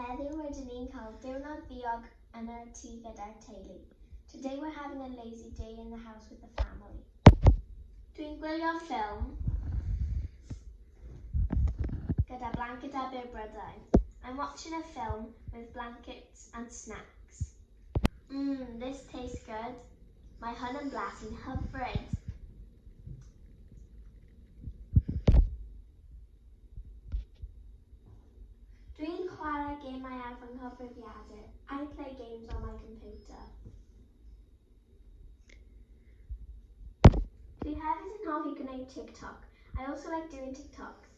Heddiw rydyn ni'n cael diwrnod diog yn y tŷ gyda'r teulu. Today we're having a lazy day in the house with the family. Dwi'n gwylio ffilm gyda blanket a byr Brydain. I'm watching a film with blankets and snacks. This tastes good. Mae hwn yn blasu'n hyfryd. Dwi'n chwarae gemau ar fy nghyfrifiadur. I play games on my computer. Dwi hefyd yn hoffi gwneud TikTok. I also like doing TikToks.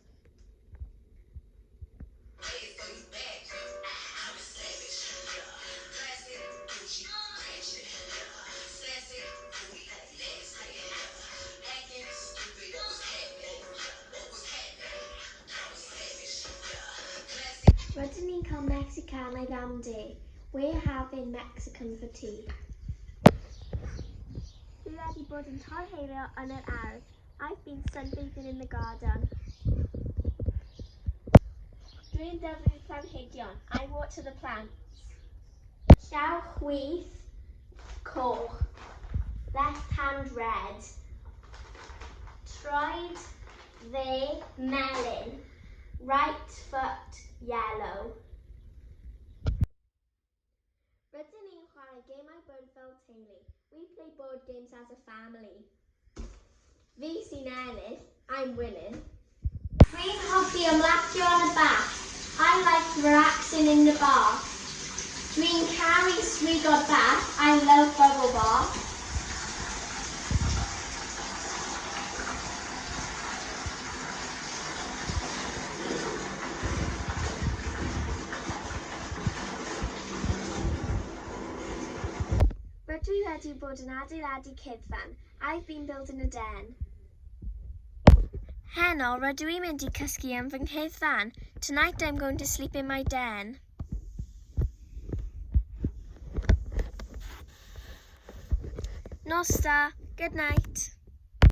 Rydyn ni'n cael Mexicanaidd am de. We're having Mexican for tea. Dwi wedi bod yn torheirio yn yr ardd. I've been sunbathing in the garden. Dwi'n dyfu'r planhigion. I water the plants. Llaw chwith, coch. Left hand red. Troed dde, melyn. Right foot, yellow. Rydyn ni'n chwarae gemau bwrdd fel teulu. We play board games as a family. Fi sy'n ennill, I'm winning. Dwi'n hoffi ymlacio yn y bath. I like relaxing in the bath. Dwi'n caru swigo'r bath. I love bubble bath. Rydw i wedi bod yn adeiladu cyddfan. I've been building a den. Heno, rydw i'n mynd i cysgu yn fy nghyddfan. Tonight I'm going to sleep in my den. Nos da. Good night.